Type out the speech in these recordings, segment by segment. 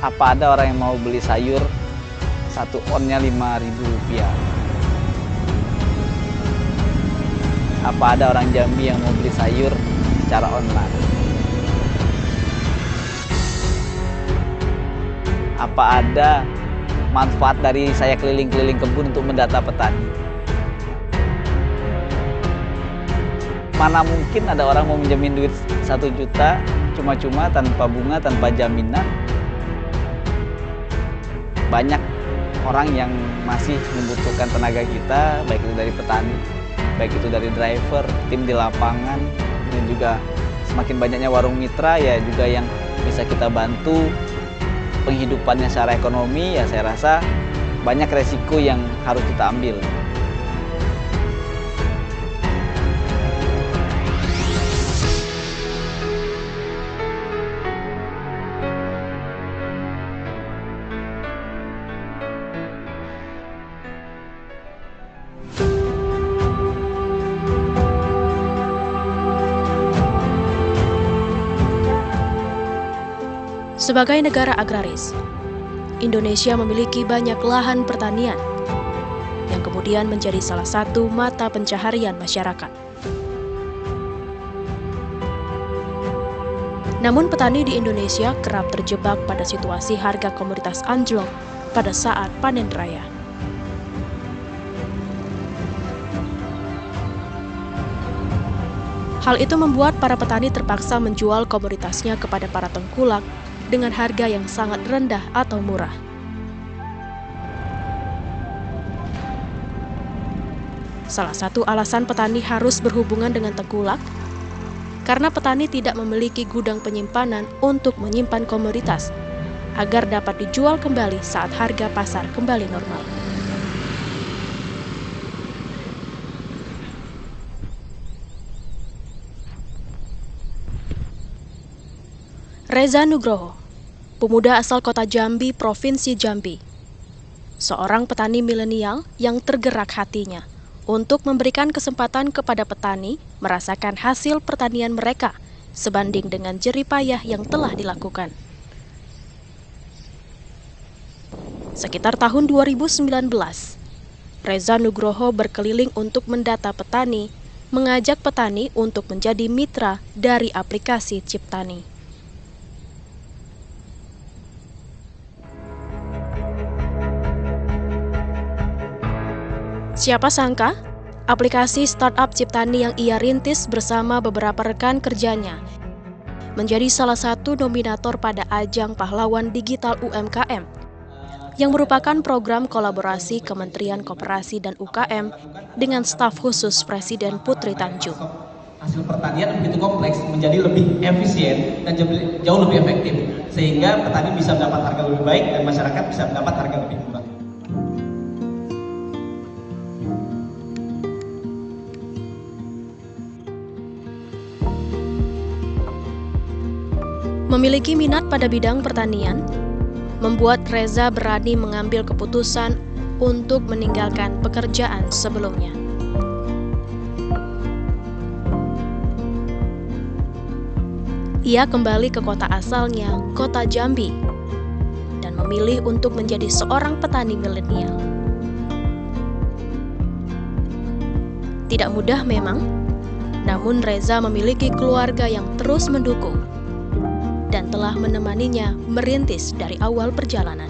Apa ada orang yang mau beli sayur satu onnya Rp5.000? Apa ada orang Jambi yang mau beli sayur secara online? Apa ada manfaat dari saya keliling-keliling kebun untuk mendata petani? Mana mungkin ada orang mau minjemin duit 1 juta cuma-cuma tanpa bunga, tanpa jaminan. Banyak orang yang masih membutuhkan tenaga kita, baik itu dari petani, baik itu dari driver, tim di lapangan, dan juga semakin banyaknya warung mitra ya juga yang bisa kita bantu penghidupannya secara ekonomi. Ya saya rasa banyak resiko yang harus kita ambil. Sebagai negara agraris, Indonesia memiliki banyak lahan pertanian yang kemudian menjadi salah satu mata pencaharian masyarakat. Namun petani di Indonesia kerap terjebak pada situasi harga komoditas anjlok pada saat panen raya. Hal itu membuat para petani terpaksa menjual komoditasnya kepada para tengkulak dengan harga yang sangat rendah atau murah. Salah satu alasan petani harus berhubungan dengan tengkulak karena petani tidak memiliki gudang penyimpanan untuk menyimpan komoditas agar dapat dijual kembali saat harga pasar kembali normal. Reza Nugroho, pemuda asal kota Jambi, Provinsi Jambi. Seorang petani milenial yang tergerak hatinya untuk memberikan kesempatan kepada petani merasakan hasil pertanian mereka sebanding dengan jerih payah yang telah dilakukan. Sekitar tahun 2019, Reza Nugroho berkeliling untuk mendata petani, mengajak petani untuk menjadi mitra dari aplikasi Ciptani. Siapa sangka, aplikasi startup Ciptani yang ia rintis bersama beberapa rekan kerjanya menjadi salah satu nominator pada ajang Pahlawan Digital UMKM yang merupakan program kolaborasi Kementerian Koperasi dan UKM dengan staf khusus Presiden Putri Tanjung. Hasil pertanian begitu kompleks menjadi lebih efisien dan jauh lebih efektif sehingga petani bisa mendapat harga lebih baik dan masyarakat bisa mendapat harga lebih murah. Memiliki minat pada bidang pertanian, membuat Reza berani mengambil keputusan untuk meninggalkan pekerjaan sebelumnya. Ia kembali ke kota asalnya, kota Jambi, dan memilih untuk menjadi seorang petani milenial. Tidak mudah memang, namun Reza memiliki keluarga yang terus mendukung dan telah menemaninya merintis dari awal perjalanan.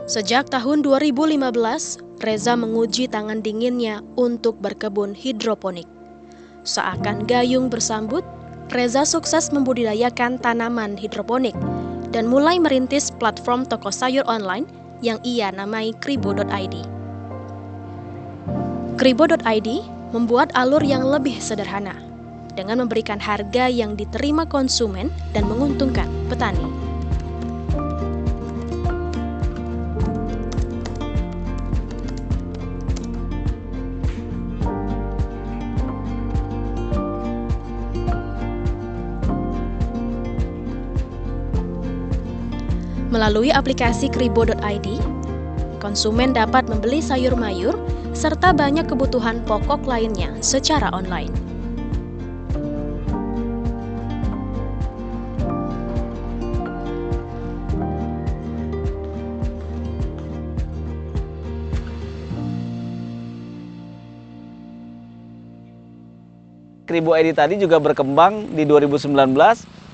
Sejak tahun 2015, Reza menguji tangan dinginnya untuk berkebun hidroponik. Seakan gayung bersambut, Reza sukses membudidayakan tanaman hidroponik dan mulai merintis platform toko sayur online yang ia namai Kribo.id. Kribo.id membuat alur yang lebih sederhana dengan memberikan harga yang diterima konsumen dan menguntungkan petani. Melalui aplikasi Kribo.id, konsumen dapat membeli sayur mayur serta banyak kebutuhan pokok lainnya secara online. Kribo ID tadi juga berkembang di 2019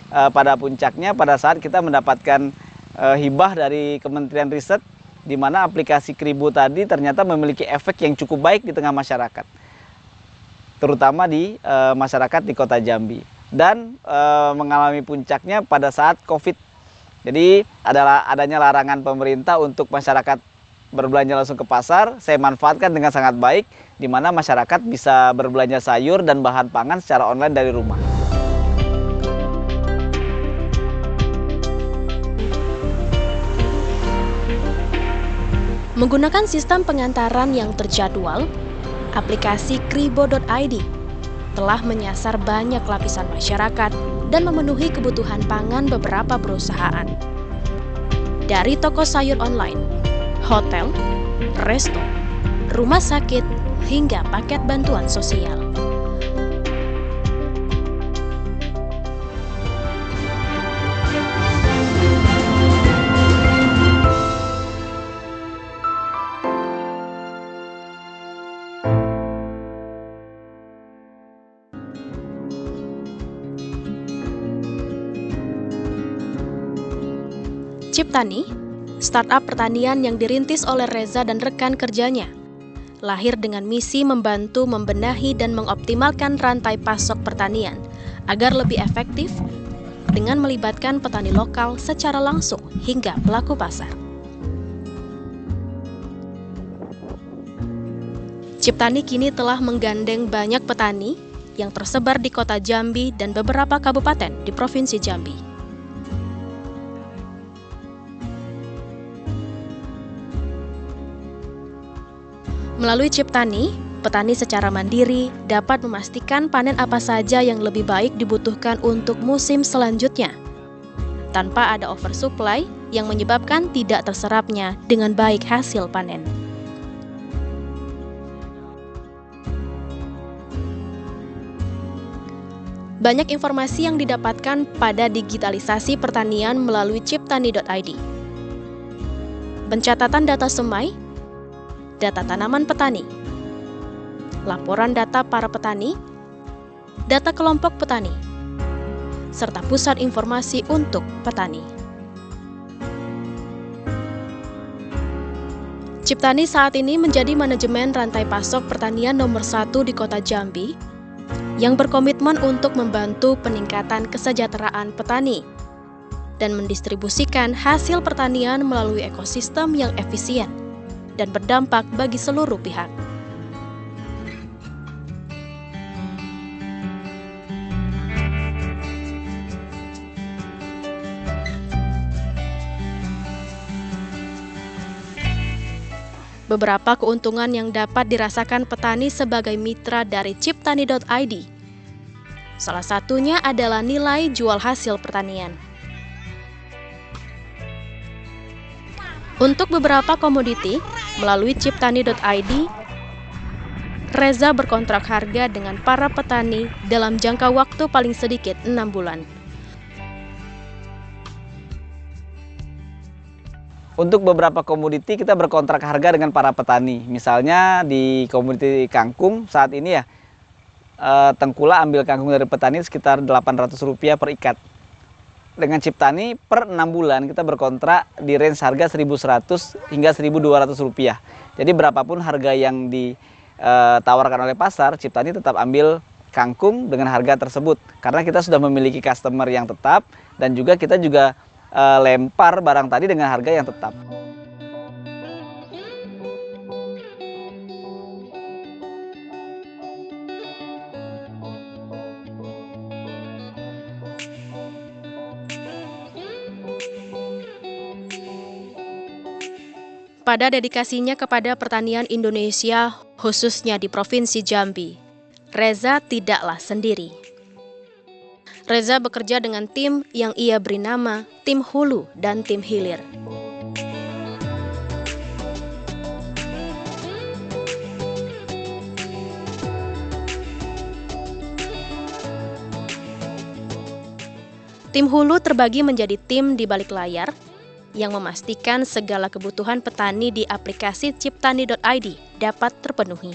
pada puncaknya pada saat kita mendapatkan hibah dari Kementerian Riset di mana aplikasi Kribo tadi ternyata memiliki efek yang cukup baik di tengah masyarakat, terutama di masyarakat di Kota Jambi, dan mengalami puncaknya pada saat COVID. Jadi adanya larangan pemerintah untuk masyarakat berbelanja langsung ke pasar, saya manfaatkan dengan sangat baik, di mana masyarakat bisa berbelanja sayur dan bahan pangan secara online dari rumah. Menggunakan sistem pengantaran yang terjadwal, aplikasi kribo.id telah menyasar banyak lapisan masyarakat dan memenuhi kebutuhan pangan beberapa perusahaan. Dari toko sayur online, hotel, resto, rumah sakit, hingga paket bantuan sosial. Ciptani, startup pertanian yang dirintis oleh Reza dan rekan kerjanya, lahir dengan misi membantu membenahi dan mengoptimalkan rantai pasok pertanian agar lebih efektif dengan melibatkan petani lokal secara langsung hingga pelaku pasar. Ciptani kini telah menggandeng banyak petani yang tersebar di Kota Jambi dan beberapa kabupaten di Provinsi Jambi. Melalui Ciptani, petani secara mandiri dapat memastikan panen apa saja yang lebih baik dibutuhkan untuk musim selanjutnya, tanpa ada oversupply yang menyebabkan tidak terserapnya dengan baik hasil panen. Banyak informasi yang didapatkan pada digitalisasi pertanian melalui ciptani.id. Pencatatan data semai, data tanaman petani, laporan data para petani, data kelompok petani, serta pusat informasi untuk petani. Ciptani saat ini menjadi manajemen rantai pasok pertanian nomor 1 di Kota Jambi yang berkomitmen untuk membantu peningkatan kesejahteraan petani dan mendistribusikan hasil pertanian melalui ekosistem yang efisien dan berdampak bagi seluruh pihak. Beberapa keuntungan yang dapat dirasakan petani sebagai mitra dari ciptani.id. Salah satunya adalah nilai jual hasil pertanian. Untuk beberapa komoditi, melalui ciptani.id, Reza berkontrak harga dengan para petani dalam jangka waktu paling sedikit 6 bulan. Untuk beberapa komoditi kita berkontrak harga dengan para petani. Misalnya di komoditi kangkung saat ini ya, Tengkulak ambil kangkung dari petani sekitar Rp800 per ikat. Dengan Ciptani per 6 bulan kita berkontrak di range harga Rp1.100 hingga Rp1.200. Jadi berapapun harga yang ditawarkan oleh pasar, Ciptani tetap ambil kangkung dengan harga tersebut. Karena kita sudah memiliki customer yang tetap dan juga kita juga lempar barang tadi dengan harga yang tetap. Pada dedikasinya kepada pertanian Indonesia, khususnya di Provinsi Jambi, Reza tidaklah sendiri. Reza bekerja dengan tim yang ia beri nama Tim Hulu dan Tim Hilir. Tim hulu terbagi menjadi tim di balik layar yang memastikan segala kebutuhan petani di aplikasi ciptani.id dapat terpenuhi.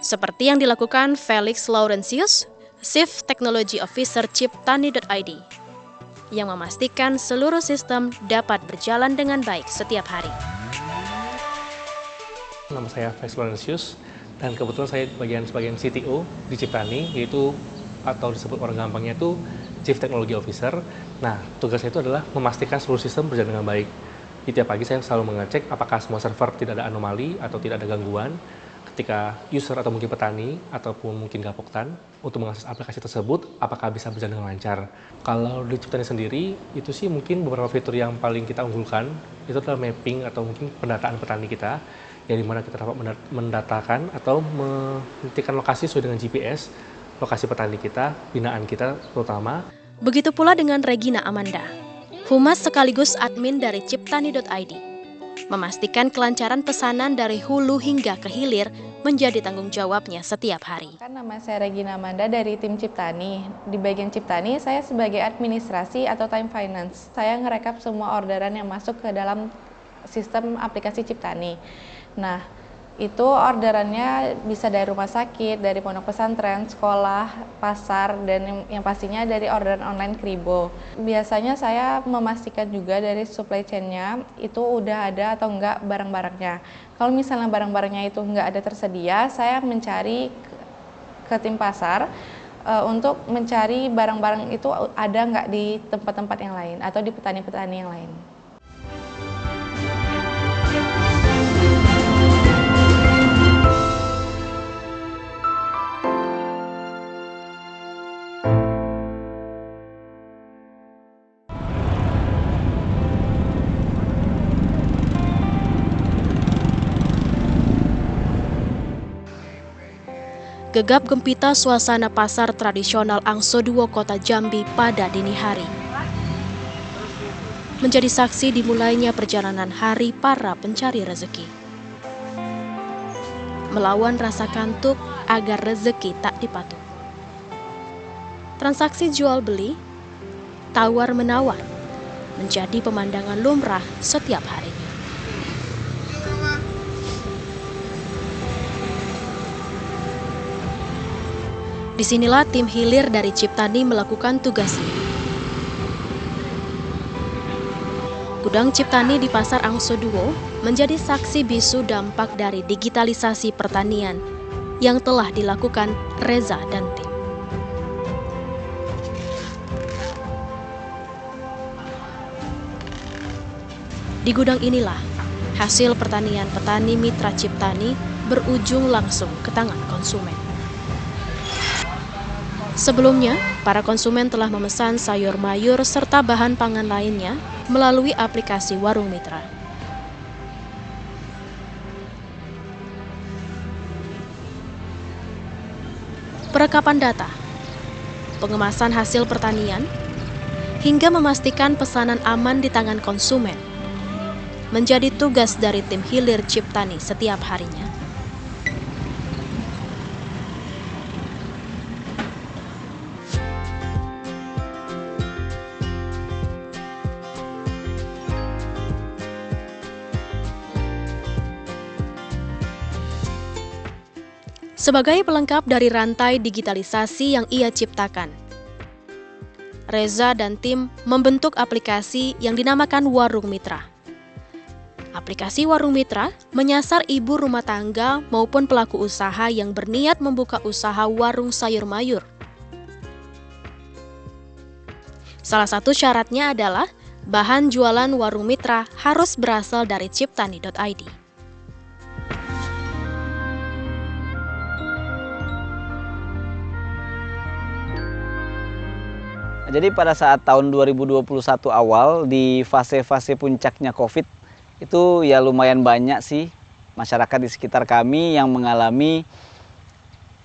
Seperti yang dilakukan Felix Laurentius, Chief Technology Officer ciptani.id, yang memastikan seluruh sistem dapat berjalan dengan baik setiap hari. Nama saya Felix Laurentius dan kebetulan saya sebagian CTO di Ciptani, yaitu atau disebut orang gampangnya itu Chief Technology Officer. Nah, tugasnya itu adalah memastikan seluruh sistem berjalan dengan baik. Di tiap pagi saya selalu mengecek apakah semua server tidak ada anomali atau tidak ada gangguan ketika user atau mungkin petani ataupun mungkin Gapoktan untuk mengakses aplikasi tersebut, apakah bisa berjalan dengan lancar. Kalau di Ciptani sendiri, itu sih mungkin beberapa fitur yang paling kita unggulkan, itu adalah mapping atau mungkin pendataan petani kita, yang dimana kita dapat mendatakan atau menentukan lokasi sesuai dengan GPS, lokasi petani kita, binaan kita terutama. Begitu pula dengan Regina Amanda, humas sekaligus admin dari ciptani.id, memastikan kelancaran pesanan dari hulu hingga ke hilir menjadi tanggung jawabnya setiap hari. Nama saya Regina Amanda dari tim Ciptani. Di bagian Ciptani, saya sebagai administrasi atau time finance. Saya ngerekap semua orderan yang masuk ke dalam sistem aplikasi Ciptani. Nah, itu orderannya bisa dari rumah sakit, dari pondok pesantren, sekolah, pasar, dan yang pastinya dari orderan online Kribo. Biasanya saya memastikan juga dari supply chain-nya itu udah ada atau enggak barang-barangnya. Kalau misalnya barang-barangnya itu enggak ada tersedia, saya mencari ke tim pasar untuk mencari barang-barang itu ada enggak di tempat-tempat yang lain atau di petani-petani yang lain. Gegap gempita suasana pasar tradisional Angsoduo Kota Jambi pada dini hari. Menjadi saksi dimulainya perjalanan hari para pencari rezeki. Melawan rasa kantuk agar rezeki tak dipatuk. Transaksi jual beli, tawar menawar, menjadi pemandangan lumrah setiap harinya. Disinilah tim hilir dari Ciptani melakukan tugasnya. Gudang Ciptani di Pasar Angsoduo menjadi saksi bisu dampak dari digitalisasi pertanian yang telah dilakukan Reza dan tim. Di gudang inilah hasil pertanian petani mitra Ciptani berujung langsung ke tangan konsumen. Sebelumnya, para konsumen telah memesan sayur mayur serta bahan pangan lainnya melalui aplikasi Warung Mitra. Perekapan data, pengemasan hasil pertanian, hingga memastikan pesanan aman di tangan konsumen menjadi tugas dari tim hilir Ciptani setiap harinya. Sebagai pelengkap dari rantai digitalisasi yang ia ciptakan, Reza dan tim membentuk aplikasi yang dinamakan Warung Mitra. Aplikasi Warung Mitra menyasar ibu rumah tangga maupun pelaku usaha yang berniat membuka usaha warung sayur mayur. Salah satu syaratnya adalah bahan jualan Warung Mitra harus berasal dari ciptani.id. Jadi pada saat tahun 2021 awal di fase-fase puncaknya COVID itu ya lumayan banyak sih masyarakat di sekitar kami yang mengalami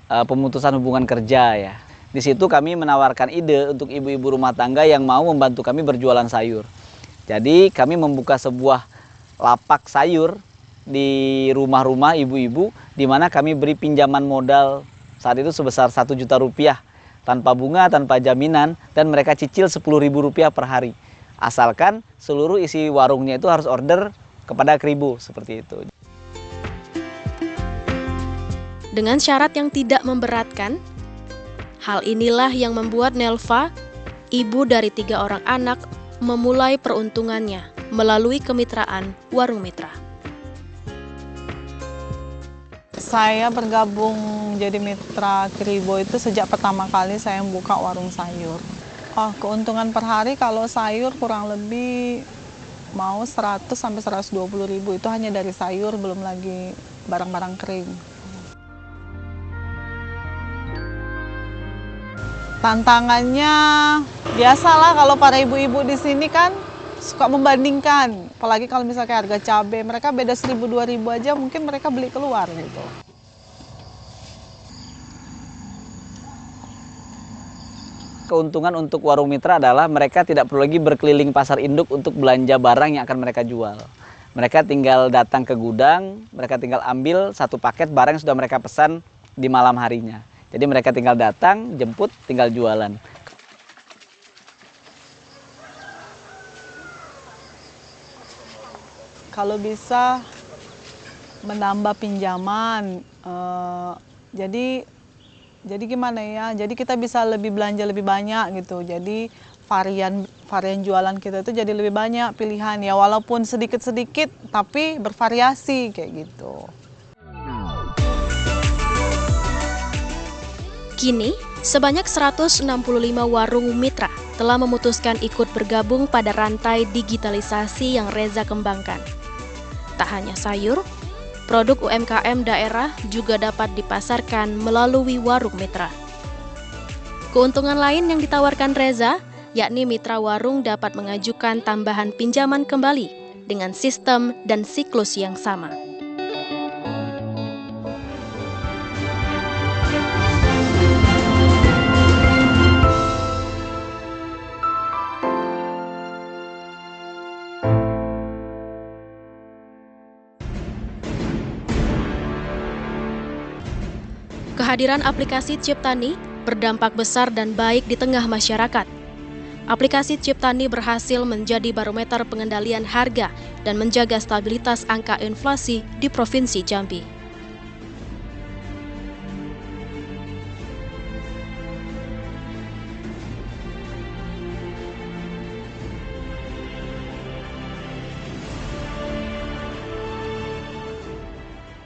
pemutusan hubungan kerja ya. Di situ kami menawarkan ide untuk ibu-ibu rumah tangga yang mau membantu kami berjualan sayur. Jadi kami membuka sebuah lapak sayur di rumah-rumah ibu-ibu, di mana kami beri pinjaman modal saat itu sebesar 1 juta rupiah tanpa bunga, tanpa jaminan, dan mereka cicil 10.000 rupiah per hari. Asalkan seluruh isi warungnya itu harus order kepada Kribo, seperti itu. Dengan syarat yang tidak memberatkan, hal inilah yang membuat Nelva, ibu dari 3 orang anak, memulai peruntungannya melalui kemitraan Warung Mitra. Saya bergabung jadi mitra Kribo itu sejak pertama kali saya buka warung sayur. Keuntungan per hari kalau sayur kurang lebih mau 100 sampai 120 ribu, itu hanya dari sayur, belum lagi barang-barang kering. Tantangannya biasalah, kalau para ibu-ibu di sini kan suka membandingkan, apalagi kalau misalnya harga cabai, mereka beda 1.000-2.000 aja mungkin mereka beli keluar gitu. Keuntungan untuk Warung Mitra adalah mereka tidak perlu lagi berkeliling pasar induk untuk belanja barang yang akan mereka jual. Mereka tinggal datang ke gudang, mereka tinggal ambil 1 paket barang yang sudah mereka pesan di malam harinya. Jadi mereka tinggal datang, jemput, tinggal jualan. Kalau bisa menambah pinjaman, jadi gimana ya? Jadi kita bisa lebih belanja lebih banyak gitu. Jadi varian jualan kita itu jadi lebih banyak pilihan ya, walaupun sedikit-sedikit tapi bervariasi kayak gitu. Kini, sebanyak 165 warung mitra telah memutuskan ikut bergabung pada rantai digitalisasi yang Reza kembangkan. Tak hanya sayur, produk UMKM daerah juga dapat dipasarkan melalui warung mitra. Keuntungan lain yang ditawarkan Reza, yakni mitra warung dapat mengajukan tambahan pinjaman kembali dengan sistem dan siklus yang sama. Kehadiran aplikasi Ciptani berdampak besar dan baik di tengah masyarakat. Aplikasi Ciptani berhasil menjadi barometer pengendalian harga dan menjaga stabilitas angka inflasi di Provinsi Jambi.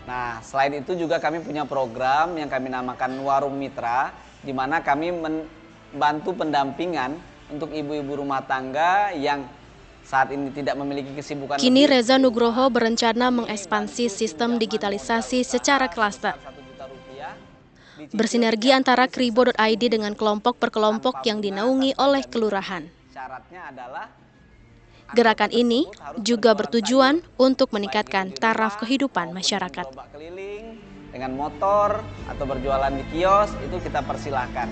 Nah, selain itu juga kami punya program yang kami namakan Warung Mitra, di mana kami membantu pendampingan untuk ibu-ibu rumah tangga yang saat ini tidak memiliki kesibukan. Kini Reza Nugroho berencana mengekspansi sistem digitalisasi secara klaster. Bersinergi antara kribo.id dengan kelompok per kelompok yang dinaungi oleh kelurahan. Syaratnya adalah Gerakan ini juga bertujuan untuk meningkatkan taraf kehidupan masyarakat. lomba keliling dengan motor atau berjualan di kios, itu kita persilahkan.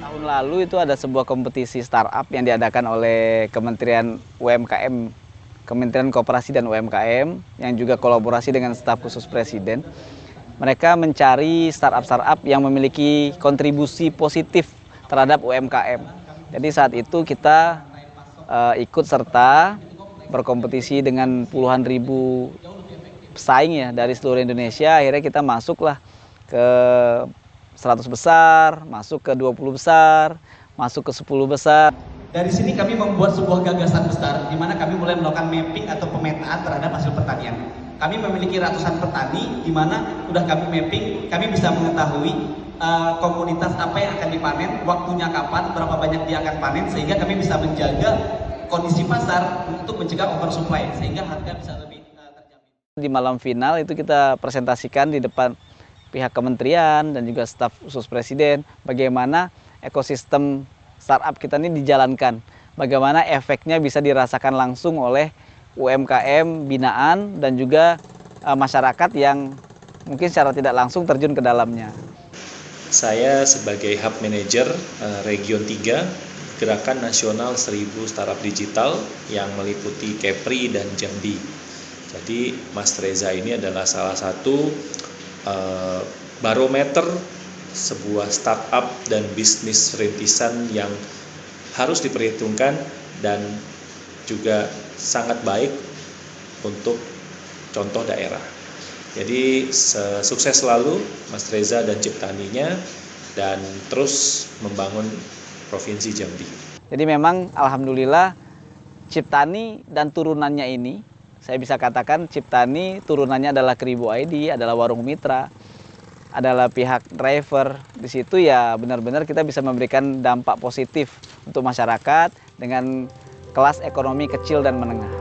Tahun lalu itu ada sebuah kompetisi startup yang diadakan oleh Kementerian UMKM, Kementerian Koperasi dan UMKM, yang juga kolaborasi dengan staf khusus Presiden. Mereka mencari startup-startup yang memiliki kontribusi positif terhadap UMKM. Jadi saat itu kita ikut serta berkompetisi dengan puluhan ribu pesaing ya dari seluruh Indonesia. Akhirnya kita masuklah ke 100 besar, masuk ke 20 besar, masuk ke 10 besar. Dari sini kami membuat sebuah gagasan besar di mana kami mulai melakukan mapping atau pemetaan terhadap hasil pertanian. Kami memiliki ratusan petani di mana sudah kami mapping, kami bisa mengetahui komoditas apa yang akan dipanen, waktunya kapan, berapa banyak dia akan panen, sehingga kami bisa menjaga kondisi pasar untuk mencegah oversupply sehingga harga bisa lebih terjamin. Di malam final itu kita presentasikan di depan pihak kementerian dan juga staf khusus Presiden bagaimana ekosistem startup kita ini dijalankan, bagaimana efeknya bisa dirasakan langsung oleh UMKM binaan dan juga masyarakat yang mungkin secara tidak langsung terjun ke dalamnya. Saya sebagai Hub Manager Region 3 Gerakan Nasional 1000 Startup Digital yang meliputi Kepri dan Jambi. Jadi Mas Reza ini adalah salah satu barometer sebuah startup dan bisnis rintisan yang harus diperhitungkan dan juga sangat baik untuk contoh daerah. Jadi sukses selalu Mas Reza dan Ciptaninya dan terus membangun Provinsi Jambi. Jadi memang alhamdulillah Ciptani dan turunannya ini, saya bisa katakan Ciptani turunannya adalah Kribo ID, adalah Warung Mitra, adalah pihak driver. Di situ ya benar-benar kita bisa memberikan dampak positif untuk masyarakat dengan kelas ekonomi kecil dan menengah.